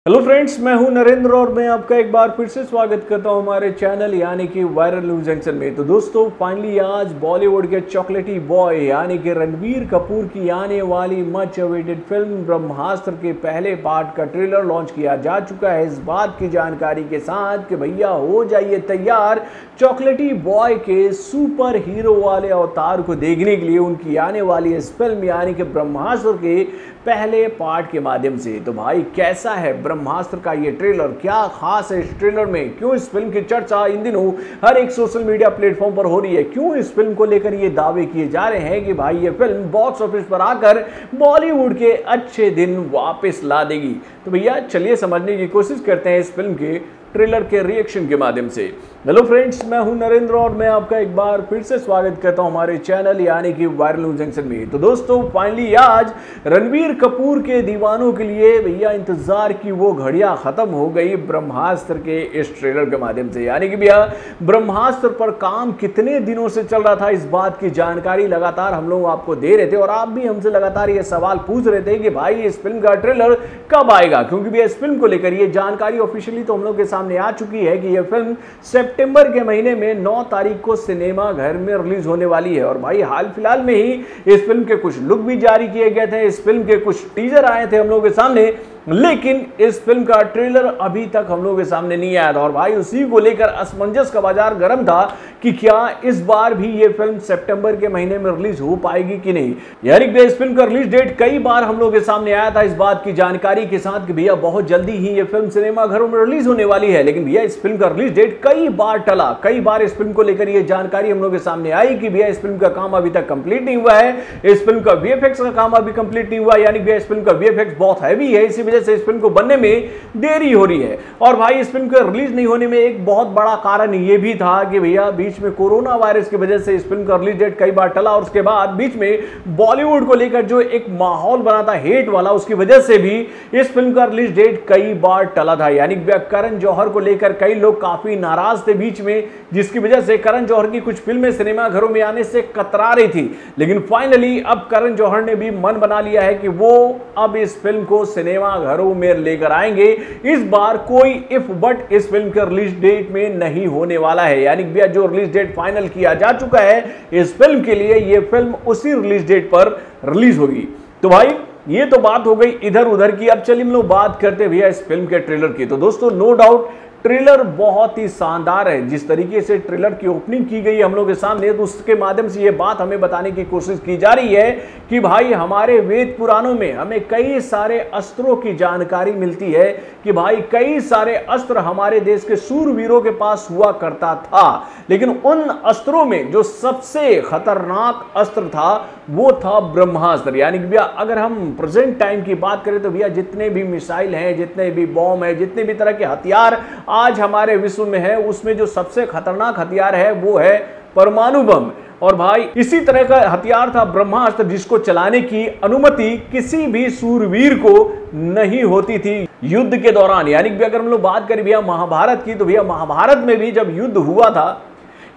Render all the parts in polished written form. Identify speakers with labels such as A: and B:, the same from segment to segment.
A: Hello friends, मैं हूं नरेंद्र और मैं आपका एक बार फिर से स्वागत करता हूं हमारे चैनल यानी कि वायरल न्यूज जंक्शन में। तो दोस्तों, फाइनली आज बॉलीवुड के चॉकलेटी बॉय यानी कि रणबीर कपूर की आने वाली मच अवेटेड फिल्म ब्रह्मास्त्र के पहले पार्ट का ट्रेलर लॉन्च किया जा चुका है। इस बात की जानकारी के साथ कि भैया हो जाइए तैयार चॉकलेटी बॉय के सुपर हीरो वाले अवतार को देखने के लिए उनकी आने वाली इस फिल्म यानी कि ब्रह्मास्त्र के पहले पार्ट के माध्यम से। तो भाई कैसा है ब्रह्मास्त्र का ये ट्रेलर, क्या खास है इस ट्रेलर में, क्यों इस फिल्म की चर्चा इन दिनों हर एक सोशल मीडिया प्लेटफॉर्म पर हो रही है, क्यों इस फिल्म को लेकर ये दावे किए जा रहे हैं कि भाई ये फिल्म बॉक्स ऑफिस पर आकर बॉलीवुड के अच्छे दिन वापस ला देगी। तो भैया चलिए समझने की कोशिश करते हैं इस फिल्म के ट्रेलर के रिएक्शन के माध्यम से। हेलो फ्रेंड्स, मैं हूं नरेंद्र और मैं आपका एक बार फिर से स्वागत करता हूं हमारे चैनल यानी कि वायरल न्यूज जंक्शन में। तो दोस्तों, फाइनली आज रणबीर कपूर के दीवानों के लिए भैया इंतजार की वो घड़ियां खत्म हो गई ब्रह्मास्त्र के इस ट्रेलर के माध्यम से। यानी कि भैया ब्रह्मास्त्र पर काम कितने दिनों से चल रहा था, इस बात की जानकारी लगातार हम लोग आपको दे रहे थे और आप भी हमसे लगातार ये सवाल पूछ रहे थे कि भाई इस फिल्म का ट्रेलर कब आएगा, क्योंकि भैया इस फिल्म को लेकर ये जानकारी ऑफिशियली तो हम लोग के सामने आ चुकी है कि यह फिल्म सितंबर के महीने में 9 तारीख को सिनेमा घर में रिलीज होने वाली है। और भाई हाल फिलहाल में ही इस फिल्म के कुछ लुक भी जारी किए गए थे, इस फिल्म के कुछ टीजर आए थे हम लोगों के सामने, लेकिन इस फिल्म का ट्रेलर अभी तक हम लोगों के सामने नहीं आया था। और भाई उसी को लेकर असमंजस का बाजार गर्म था कि क्या इस बार भी ये फिल्म सितंबर के महीने में रिलीज हो पाएगी कि नहीं। यानी कि इस फिल्म का रिलीज डेट कई बार हम लोगों के सामने आया था इस बात की जानकारी के साथ कि भैया बहुत जल्दी ही ये फिल्म सिनेमा घरों में रिलीज होने वाली है, लेकिन भैया इस फिल्म का रिलीज डेट कई बार टला। कई बार इस फिल्म को लेकर ये जानकारी हम लोगों के सामने आई कि भैया इस फिल्म का काम अभी तक कंप्लीट नहीं हुआ है, इस फिल्म का वीएफएक्स का काम अभी कंप्लीट नहीं हुआ, यानी भैया इस फिल्म का वीएफएक्स बहुत हैवी है, इसी वजह से इस फिल्म को बनने में देरी हो रही है। और भाई इस फिल्म के रिलीज नहीं होने में एक बहुत बड़ा कारण ये भी था कि भैया बीच में कोरोना वायरस की वजह से इस फिल्म का रिलीज डेट कई बार टला और उसके बाद बीच में बॉलीवुड को लेकर जो एक माहौल बना था हेट वाला, उसकी वजह से भी इस फिल्म का रिलीज डेट कई बार टला था। यानी करण जौहर को लेकर कई लोग काफी नाराज थे बीच में, जिसकी वजह से करण जौहर की कुछ फिल्में सिनेमा घरों में आने से कतरा रही थी। लेकिन फाइनली अब करण जौहर ने भी मन बना लिया है कि वो अब इस फिल्म को सिनेमा घरों में लेकर आएंगे। इस बार कोई इफ बट इस फिल्म के रिलीज डेट में नहीं होने वाला है। यानी भैया जो रिलीज डेट फाइनल किया जा चुका है इस फिल्म के लिए, ये फिल्म उसी रिलीज डेट पर रिलीज होगी। तो भाई ये तो बात हो गई इधर उधर की। अब चलिए हम लोग बात करते भैया इस फिल्म के ट्रेलर की। तो दोस्तों, नो डाउट ट्रेलर बहुत ही शानदार है। जिस तरीके से ट्रेलर की ओपनिंग की गई हम लोग के सामने, तो उसके माध्यम से ये बात हमें बताने की कोशिश की जा रही है कि भाई हमारे वेद पुराणों में हमें कई सारे अस्त्रों की जानकारी मिलती है कि भाई कई सारे अस्त्र हमारे देश के सूरवीरों के पास हुआ करता था, लेकिन उन अस्त्रों में जो सबसे खतरनाक अस्त्र था वो था ब्रह्मास्त्र। यानी कि भैया अगर हम प्रेजेंट टाइम की बात करें तो भैया जितने भी मिसाइल हैं, जितने भी बॉम्ब है, जितने भी तरह के हथियार आज हमारे विश्व में है, उसमें जो सबसे खतरनाक हथियार है वो है परमाणु बम। और भाई इसी तरह का हथियार था ब्रह्मास्त्र, जिसको चलाने की अनुमति किसी भी सूरवीर को नहीं होती थी युद्ध के दौरान। यानी कि अगर हम लोग बात करें भैया महाभारत की, तो भैया महाभारत में भी जब युद्ध हुआ था,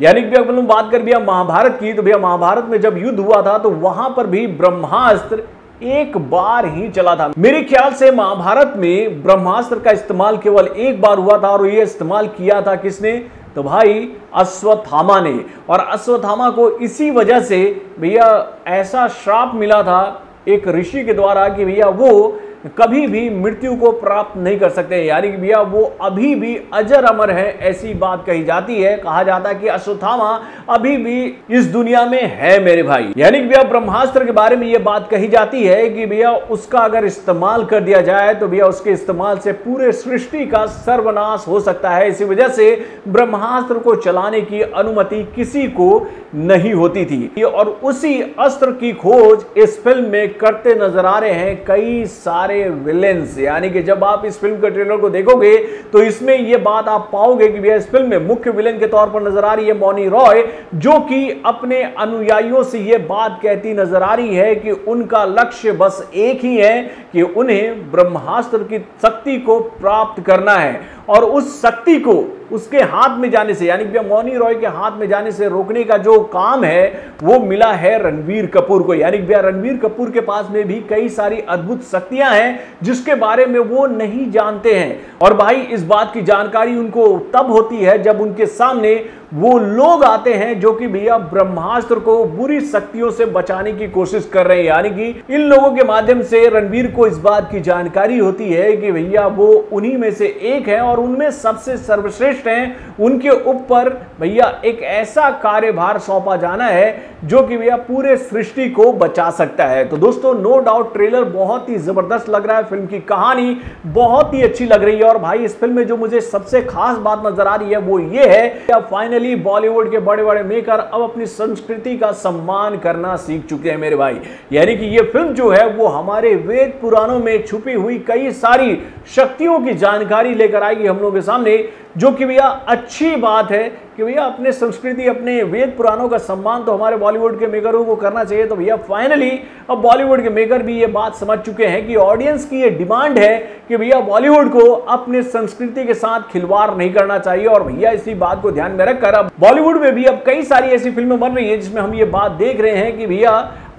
A: यानी कि अगर हम बात करें भैया महाभारत की, तो भैया महाभारत में जब युद्ध हुआ था तो वहां पर भी ब्रह्मास्त्र एक बार ही चला था। मेरे ख्याल से महाभारत में ब्रह्मास्त्र का इस्तेमाल केवल एक बार हुआ था और यह इस्तेमाल किया था किसने, तो भाई अश्वत्थामा ने। और अश्वत्थामा को इसी वजह से भैया ऐसा श्राप मिला था एक ऋषि के द्वारा कि भैया वो कभी भी मृत्यु को प्राप्त नहीं कर सकते। यानी कि भैया वो अभी भी अजर अमर है, ऐसी बात कही जाती है। कहा जाता है कि अश्वत्थामा अभी भी इस दुनिया में है मेरे भाई। यानी कि भैया ब्रह्मास्त्र के बारे में ये बात कही जाती है कि भैया उसका अगर इस्तेमाल कर दिया जाए तो भैया उसके इस्तेमाल से पूरे सृष्टि का सर्वनाश हो सकता है। इसी वजह से ब्रह्मास्त्र को चलाने की अनुमति किसी को नहीं होती थी और उसी अस्त्र की खोज इस फिल्म में करते नजर आ रहे हैं कई सारे विलेंस। यानी कि जब आप इस फिल्म के ट्रेलर को देखोगे तो इसमें यह बात आप पाओगे कि भैया इस फिल्म में मुख्य विलेन के तौर पर नजर आ रही है मौनी रॉय, जो कि अपने अनुयायियों से यह बात कहती नजर आ रही है कि उनका लक्ष्य बस एक ही है कि उन्हें ब्रह्मास्त्र की शक्ति को प्राप्त करना है और उस शक्ति को उसके हाथ में जाने से, यानी कि मौनी रॉय के हाथ में जाने से रोकने का जो काम है वो मिला है रणबीर कपूर को। यानी कि रणबीर कपूर के पास में भी कई सारी अद्भुत शक्तियां हैं जिसके बारे में वो नहीं जानते हैं। और भाई इस बात की जानकारी उनको तब होती है जब उनके सामने वो लोग आते हैं जो कि भैया ब्रह्मास्त्र को बुरी शक्तियों से बचाने की कोशिश कर रहे हैं। यानी कि इन लोगों के माध्यम से रणबीर को इस बात की जानकारी होती है कि भैया वो उन्हीं में से एक है और उनमें सबसे सर्वश्रेष्ठ हैं। उनके ऊपर भैया एक ऐसा कार्यभार सौंपा जाना है जो कि भैया पूरे सृष्टि को बचा सकता है। तो दोस्तों नो डाउट ट्रेलर बहुत ही जबरदस्त लग रहा है, फिल्म की कहानी बहुत ही अच्छी लग रही है। और भाई इस फिल्म में जो मुझे सबसे खास बात नजर आ रही है वो ये है कि फाइनली बॉलीवुड के बड़े बड़े मेकर अब अपनी संस्कृति का सम्मान करना सीख चुके हैं मेरे भाई। यानी कि ये फिल्म जो है वो हमारे वेद पुराणों में छुपी हुई कई सारी शक्तियों की जानकारी लेकर आएगी हम लोगों के सामने, जो कि भैया अच्छी बात है कि भैया अपने संस्कृति अपने वेद पुराणों का सम्मान तो हमारे बॉलीवुड के मेकरों को करना चाहिए। तो भैया फाइनली अब बॉलीवुड के मेकर भी ये बात समझ चुके हैं कि ऑडियंस की ये डिमांड है कि भैया बॉलीवुड को अपने संस्कृति के साथ खिलवाड़ नहीं करना चाहिए। और भैया इसी बात को ध्यान में रखकर अब बॉलीवुड में भी अब कई सारी ऐसी फिल्में बन रही हैं जिसमें हम ये बात देख रहे हैं कि भैया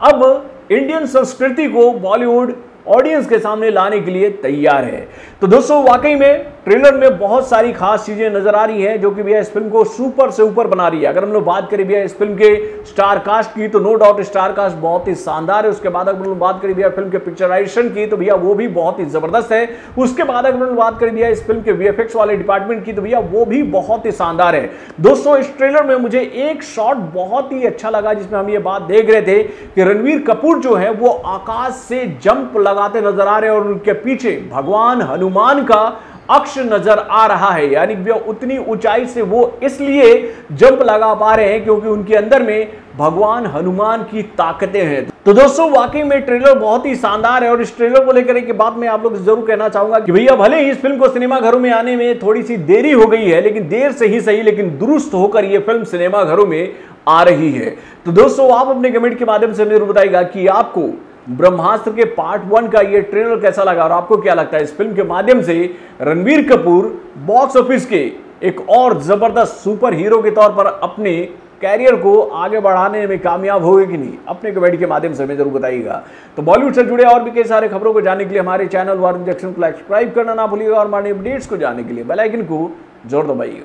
A: अब इंडियन संस्कृति को बॉलीवुड ऑडियंस के सामने लाने के लिए तैयार है। तो दोस्तों वाकई में ट्रेलर में बहुत सारी खास चीजें नजर आ रही हैं जो कि भैया इस फिल्म को सुपर से ऊपर बना रही है। अगर हम लोग बात करें भैया इस फिल्म के स्टार कास्ट की तो नो डाउट स्टार कास्ट बहुत ही शानदार है। उसके बाद अगर हम लोग बात करें भैया फिल्म के पिक्चराइजेशन की तो भैया वो भी बहुत ही जबरदस्त है। उसके बाद अगर हम लोग बात करें भैया इस फिल्म के वीएफएक्स वाले डिपार्टमेंट की तो भैया वो भी बहुत ही शानदार है। दोस्तों इस ट्रेलर में मुझे एक शॉट बहुत ही अच्छा लगा जिसमें हम ये बात देख रहे थे कि रणबीर कपूर जो है वो आकाश से जंप लगाते नजर आ रहे हैं और उनके पीछे भगवान हनुमान का अक्ष नजर आ रहा है। यानी कि उतनी ऊंचाई से वो इसलिए जंप लगा पा रहे हैं क्योंकि उनके अंदर में भगवान हनुमान की ताकतें हैं। तो दोस्तों वाकई में ट्रेलर बहुत ही शानदार है। और इस ट्रेलर को लेकर एक बात मैं आप लोग से जरूर कहना चाहूंगा कि भैया भले ही इस फिल्म को सिनेमाघरों में आने में थोड़ी सी देरी हो गई है, लेकिन देर से ही सही लेकिन दुरुस्त होकर यह फिल्म सिनेमाघरों में आ रही है। तो दोस्तों आप अपने कमेंट के माध्यम से जरूर बताइएगा कि आपको ब्रह्मास्त्र के पार्ट 1 का ये ट्रेलर कैसा लगा और आपको क्या लगता है इस फिल्म के माध्यम से रणबीर कपूर बॉक्स ऑफिस के एक और जबरदस्त सुपर हीरो के तौर पर अपने कैरियर को आगे बढ़ाने में कामयाब होगे कि नहीं? अपने कमेंट के माध्यम से हमें जरूर बताइएगा। तो बॉलीवुड से जुड़े और भी कई सारे खबरों को जानने के लिए हमारे चैनल वार इंजेक्शन को सब्सक्राइब करना ना भूलिएगा और हमारे अपडेट्स को जानने के लिए बेल आइकन को जरूर दबाइएगा।